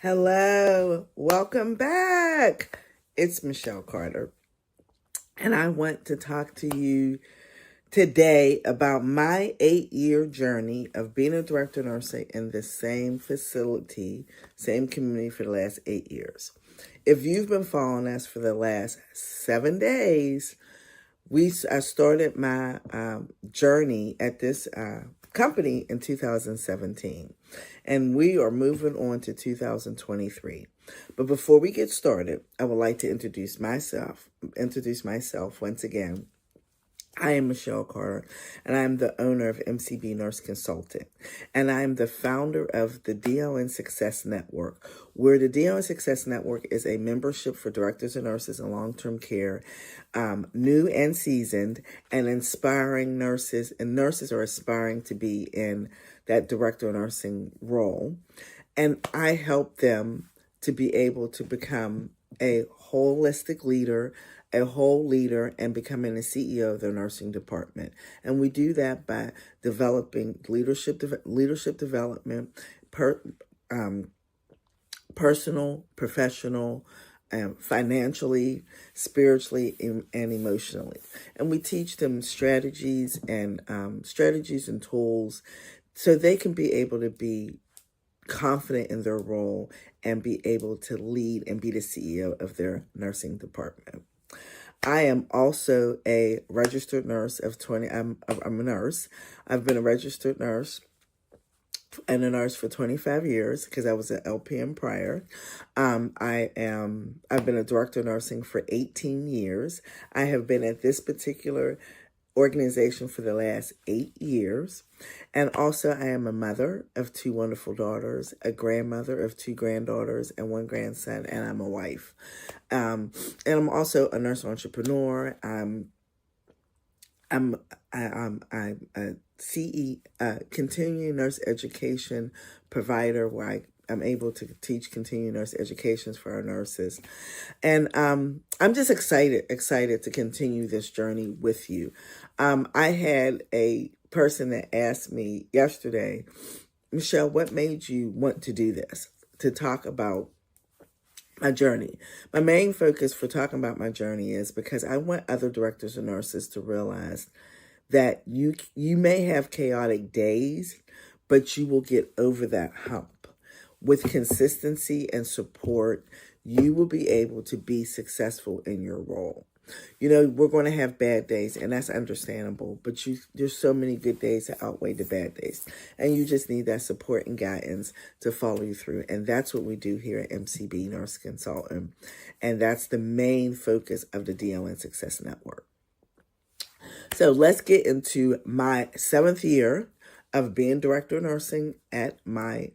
Hello, welcome back. It's Michelle Carter, and I want to talk to you today about my 8-year journey of being a director of nursing in the same facility, same community for the last 8 years. If you've been following us for the last 7 days, I started my journey at this company in 2017, and we are moving on to 2023. But before we get started, I would like to introduce myself. Once again. I am Michelle Carter, and I'm the owner of MCB Nurse Consulting, and I'm the founder of the DON Success Network, where the DON Success Network is a membership for directors and nurses in long-term care, new and seasoned, and inspiring nurses, and nurses are aspiring to be in that director of nursing role, and I help them to be able to become a holistic leader, a whole leader, and becoming a CEO of their nursing department. And we do that by developing leadership development, personal, professional, financially, spiritually, and emotionally. And we teach them strategies and tools so they can be able to be confident in their role and be able to lead and be the CEO of their nursing department. I am also a registered nurse I'm a nurse. I've been a registered nurse and a nurse for 25 years because I was an LPN prior. I've been a director of nursing for 18 years. I have been at this particular organization for the last 8 years. And also I am a mother of 2 wonderful daughters, a grandmother of 2 granddaughters and 1 grandson, and I'm a wife. And I'm also a nurse entrepreneur. I'm a continuing nurse education provider where I'm able to teach continuing nurse educations for our nurses. And I'm just excited to continue this journey with you. I had a person that asked me yesterday, Michelle, what made you want to do this? To talk about my journey. My main focus for talking about my journey is because I want other directors and nurses to realize that you may have chaotic days, but you will get over that hump. With consistency and support, you will be able to be successful in your role. You know, we're going to have bad days, and that's understandable, but there's so many good days that outweigh the bad days, and you just need that support and guidance to follow you through, and that's what we do here at MCB Nurse Consultant, and that's the main focus of the DON Success Network. So let's get into my 7th year of being director of nursing at my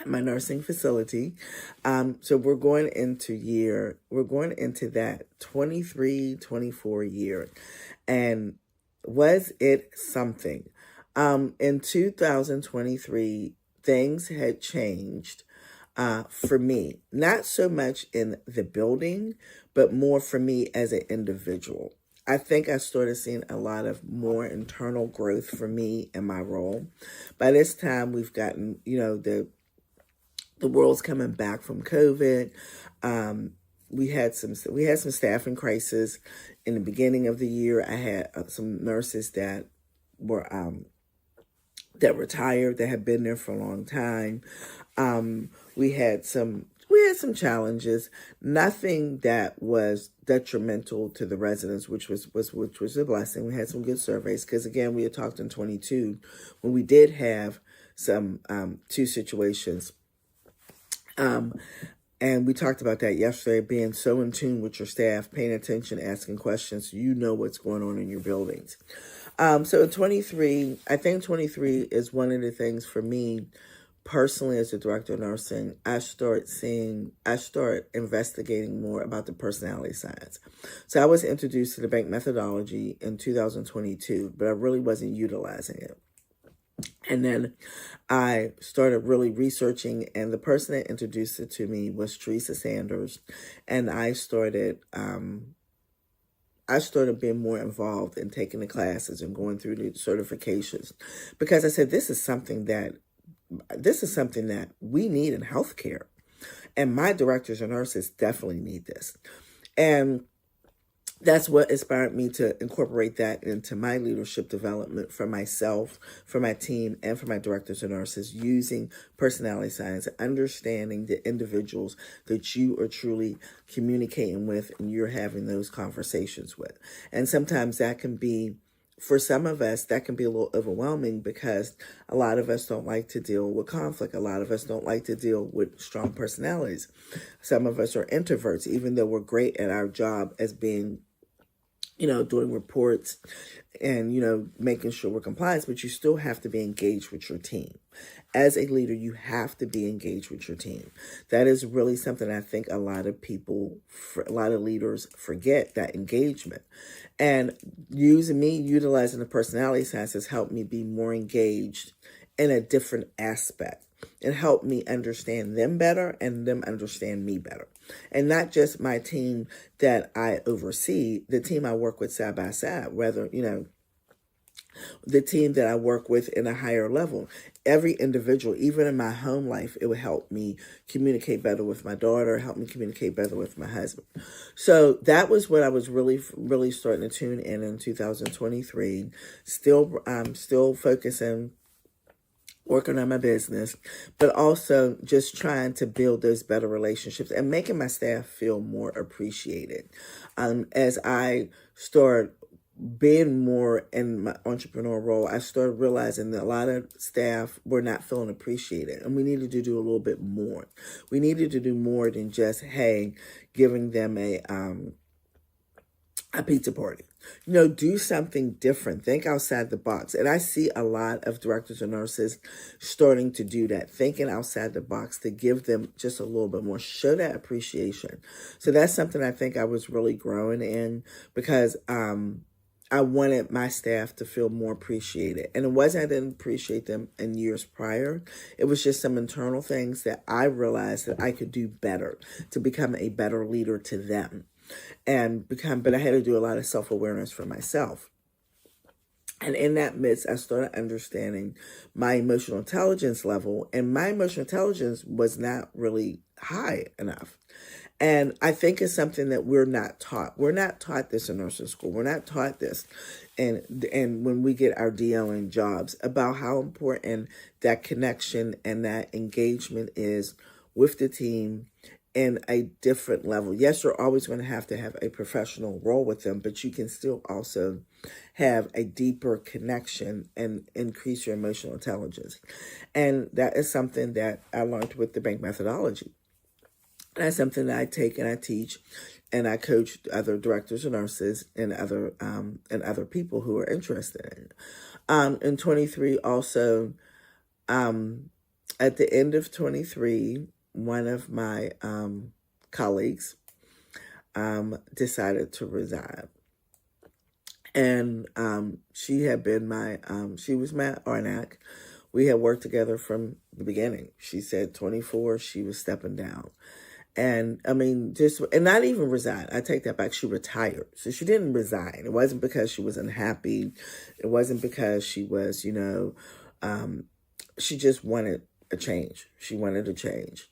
nursing facility. So we're going into that 23-24 year. And was it something? In 2023, things had changed for me, not so much in the building, but more for me as an individual. I think I started seeing a lot of more internal growth for me in my role. By this time, we've gotten, the world's coming back from COVID. We had some staffing crisis in the beginning of the year. I had some nurses that were retired that had been there for a long time. We had some challenges. Nothing that was detrimental to the residents, which was a blessing. We had some good surveys because again, we had talked in 22 when we did have some 2 situations. And we talked about that yesterday, being so in tune with your staff, paying attention, asking questions, so you know what's going on in your buildings. So in 23, I think 23 is one of the things for me personally as a director of nursing. I start investigating more about the personality science. So I was introduced to the Bank methodology in 2022, but I really wasn't utilizing it. And then I started really researching, and the person that introduced it to me was Teresa Sanders. And I started being more involved in taking the classes and going through the certifications because I said, this is something that this is something that we need in healthcare. And my directors and nurses definitely need this. And that's what inspired me to incorporate that into my leadership development for myself, for my team, and for my directors and nurses, using personality science, understanding the individuals that you are truly communicating with and you're having those conversations with. And sometimes that can be, for some of us, that can be a little overwhelming because a lot of us don't like to deal with conflict. A lot of us don't like to deal with strong personalities. Some of us are introverts, even though we're great at our job as being, doing reports and, making sure we're compliant, but you still have to be engaged with your team. As a leader, you have to be engaged with your team. That is really something I think a lot of leaders forget, that engagement. And utilizing the personality science has helped me be more engaged in a different aspect. It helped me understand them better and them understand me better. And not just my team that I oversee, the team I work with side by side, whether, the team that I work with in a higher level. Every individual, even in my home life, it would help me communicate better with my daughter, help me communicate better with my husband. So that was what I was really, really starting to tune in 2023. Still focusing, working on my business, but also just trying to build those better relationships and making my staff feel more appreciated. As I start being more in my entrepreneurial role, I started realizing that a lot of staff were not feeling appreciated, and we needed to do a little bit more. We needed to do more than just, hey, giving them a pizza party. Do something different. Think outside the box. And I see a lot of directors and nurses starting to do that, thinking outside the box to give them just a little bit more, show that appreciation. So that's something I think I was really growing in because I wanted my staff to feel more appreciated. And it wasn't I didn't appreciate them in years prior. It was just some internal things that I realized that I could do better to become a better leader to them. But I had to do a lot of self-awareness for myself. And in that midst, I started understanding my emotional intelligence level, and my emotional intelligence was not really high enough. And I think it's something that we're not taught. We're not taught this in nursing school. We're not taught this. And when we get our DON jobs, about how important that connection and that engagement is with the team in a different level. Yes, you're always going to have a professional role with them, but you can still also have a deeper connection and increase your emotional intelligence. And that is something that I learned with the Bank methodology. That's something that I take and I teach, and I coach other directors and nurses and other people who are interested in. In 23, also, at the end of 23, one of my colleagues decided to resign. And she had been she was my RNAC. We had worked together from the beginning. She said 24, she was stepping down. And I mean, and not even resign. I take that back. She retired. So she didn't resign. It wasn't because she was unhappy. It wasn't because she was, she just wanted a change. She wanted a change.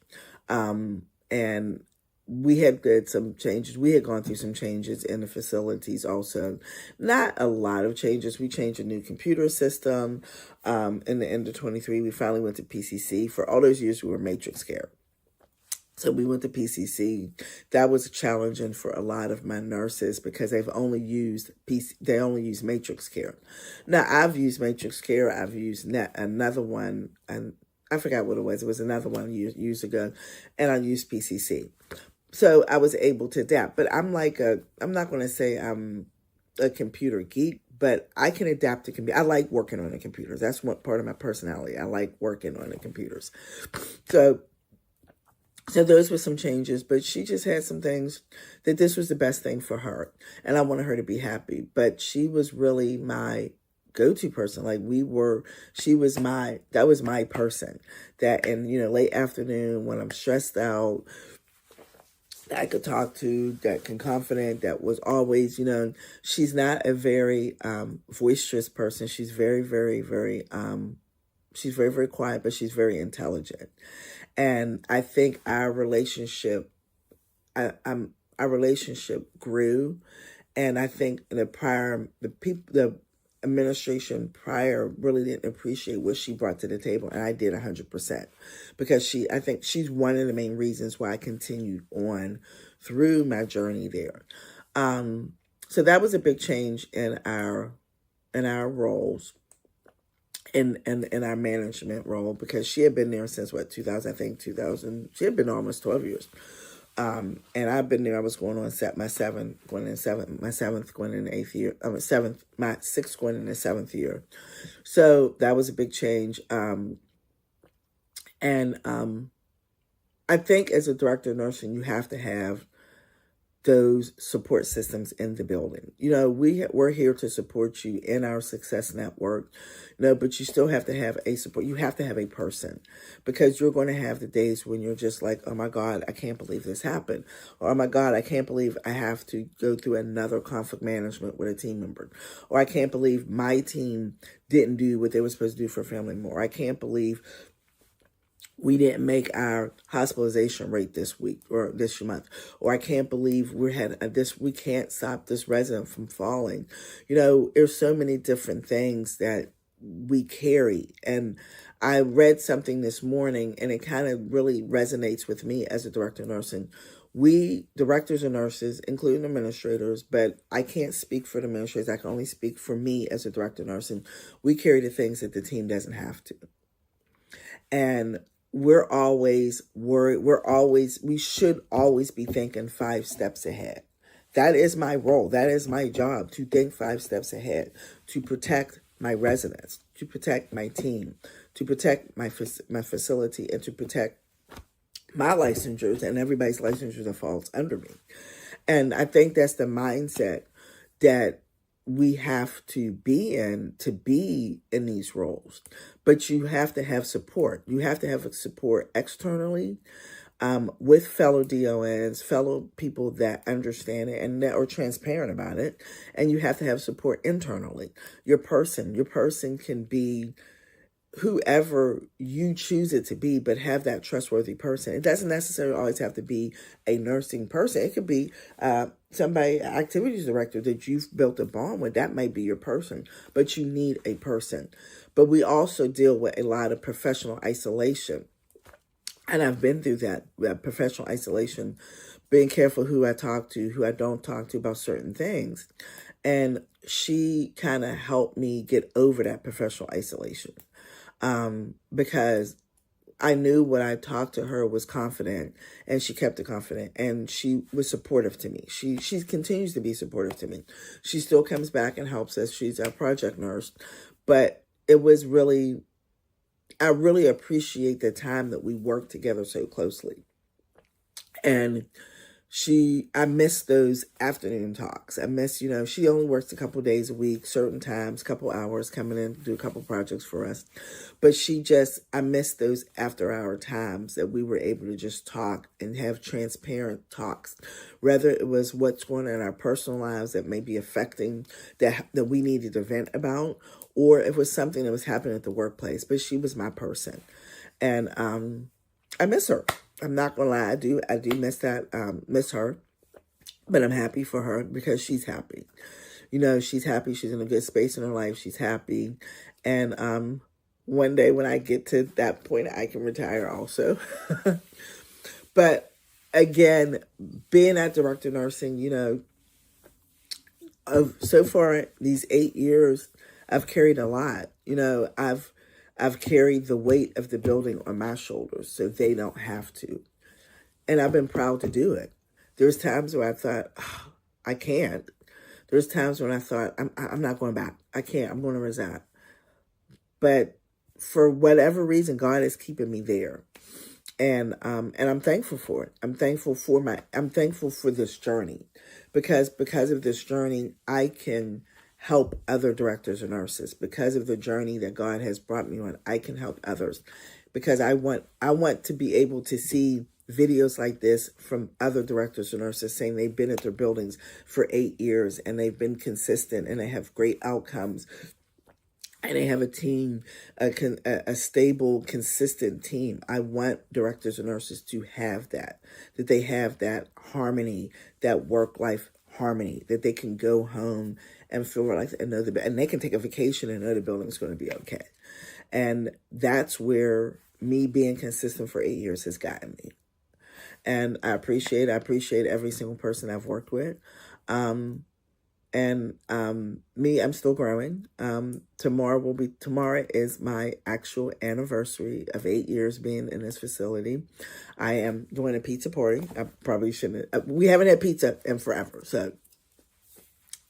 And we had did some changes. We had gone through some changes in the facilities also. Not a lot of changes. We changed a new computer system. In the end of 23, we finally went to PCC. For all those years, we were Matrix Care. So we went to PCC. That was challenging for a lot of my nurses because they only use Matrix Care. Now, I've used Matrix Care. I've used another one, and I forgot what it was. It was another one years ago, and I used PCC. So I was able to adapt. But I'm not going to say I'm a computer geek, but I can adapt to computer. I like working on the computers. That's what part of my personality. I like working on the computers. So those were some changes, but she just had some things that this was the best thing for her. And I wanted her to be happy. But she was really my go-to person. That was my person. That in, late afternoon when I'm stressed out, that I could talk to, that can confident, that was always, she's not a very boisterous person. She's very, very, very She's very, very quiet, but she's very intelligent. And I think our relationship, our relationship grew. And I think the administration prior really didn't appreciate what she brought to the table, and I did 100%, because I think she's one of the main reasons why I continued on through my journey there. So that was a big change in our roles, in our management role, because she had been there since 2000, I think 2000. She had been almost 12 years. And I've been there. I was going on my seventh, going in the eighth year. My sixth going in the seventh year. So that was a big change. And I think as a director of nursing, you have to have those support systems in the building. We're here to support you in our success network, but you still have to have a support. You have to have a person, because you're going to have the days when you're just like, oh my God, I can't believe this happened. Or, oh my God, I can't believe I have to go through another conflict management with a team member. Or I can't believe my team didn't do what they were supposed to do for family more. I can't believe we didn't make our hospitalization rate this week or this month. Or I can't believe we can't stop this resident from falling. There's so many different things that we carry. And I read something this morning, and it kind of really resonates with me as a director of nursing. We, directors of nurses, including administrators, but I can't speak for the administrators. I can only speak for me as a director of nursing. We carry the things that the team doesn't have to. And we're always worried. We should always be thinking 5 steps ahead. That is my role. That is my job, to think 5 steps ahead, to protect my residents, to protect my team, to protect my facility, and to protect my licensures and everybody's licensures that falls under me. And I think that's the mindset that we have to be in these roles. But you have to have support. You have to have support externally, with fellow DONs, fellow people that understand it and that are transparent about it. And you have to have support internally. Your person can be whoever you choose it to be, but have that trustworthy person. It doesn't necessarily always have to be a nursing person. It could be somebody, activities director that you've built a bond with. That might be your person, but you need a person. But we also deal with a lot of professional isolation. And I've been through that professional isolation, being careful who I talk to, who I don't talk to about certain things. And she kind of helped me get over that professional isolation. Because I knew when I talked to her was confident, and she kept it confident, and she was supportive to me. She continues to be supportive to me. She still comes back and helps us. She's our project nurse, but it was really, I really appreciate the time that we worked together so closely. And I miss those afternoon talks. I miss, she only works a couple days a week, certain times, couple hours, coming in to do a couple projects for us. But I miss those after hour times that we were able to just talk and have transparent talks. Whether it was what's going on in our personal lives that may be affecting that we needed to vent about, or if it was something that was happening at the workplace. But she was my person. And I miss her. I'm not gonna lie, I do miss that, miss her, but I'm happy for her because she's happy. She's happy. She's in a good space in her life. She's happy. And one day when I get to that point, I can retire also. But again, being at director of nursing, so far these 8 years, I've carried a lot. I've carried the weight of the building on my shoulders so they don't have to. And I've been proud to do it. There's times where I thought, oh, I can't. There's times when I thought, I'm not going back. I can't. I'm going to resign. But for whatever reason, God is keeping me there. And I'm thankful for it. I'm thankful for this journey. Because of this journey, I can help other directors and nurses. Because of the journey that God has brought me on, I can help others. Because I want to be able to see videos like this from other directors and nurses saying they've been at their buildings for 8 years and they've been consistent and they have great outcomes. and they have a team, a stable, consistent team. I want directors and nurses to have that they have that harmony, that work-life harmony, that they can go home and feel relaxed and know and they can take a vacation and know the building's going to be okay. And that's where me being consistent for 8 years has gotten me. And I appreciate every single person I've worked with. Me, I'm still growing. Tomorrow is my actual anniversary of 8 years being in this facility. I am doing a pizza party. I probably shouldn't. We haven't had pizza in forever, so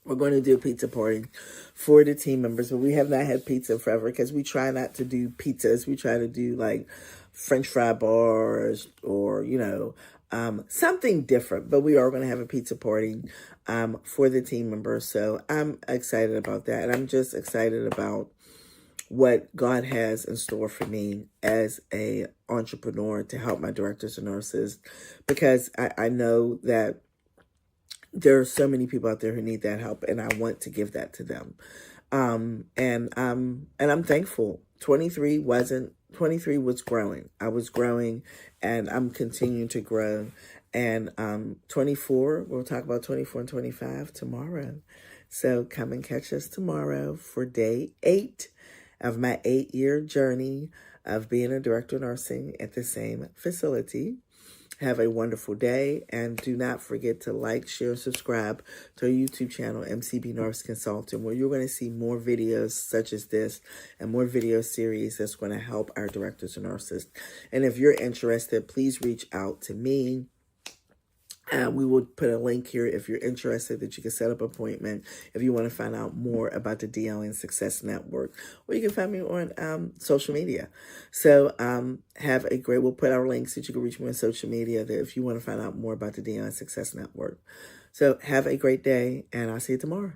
we're going to do a pizza party for the team members, but we have not had pizza forever because we try not to do pizzas. We try to do like French fry bars or, something different, but we are going to have a pizza party for the team members. So I'm excited about that. And I'm just excited about what God has in store for me as a entrepreneur to help my directors and nurses, because I know that there are so many people out there who need that help, and I want to give that to them. And I'm thankful. 23 was growing. I was growing, and I'm continuing to grow. And 24, we'll talk about 24 and 25 tomorrow. So come and catch us tomorrow for day 8 of my 8-year journey of being a director of nursing at the same facility. Have a wonderful day, and do not forget to like, share, subscribe to our YouTube channel, MCB Nurse Consultant, where you're going to see more videos such as this and more video series that's going to help our directors and nurses. And if you're interested, please reach out to me. We will put a link here if you're interested that you can set up an appointment if you want to find out more about the DON Success Network, or you can find me on social media. So we'll put our links that you can reach me on social media that if you want to find out more about the DON Success Network. So have a great day, and I'll see you tomorrow.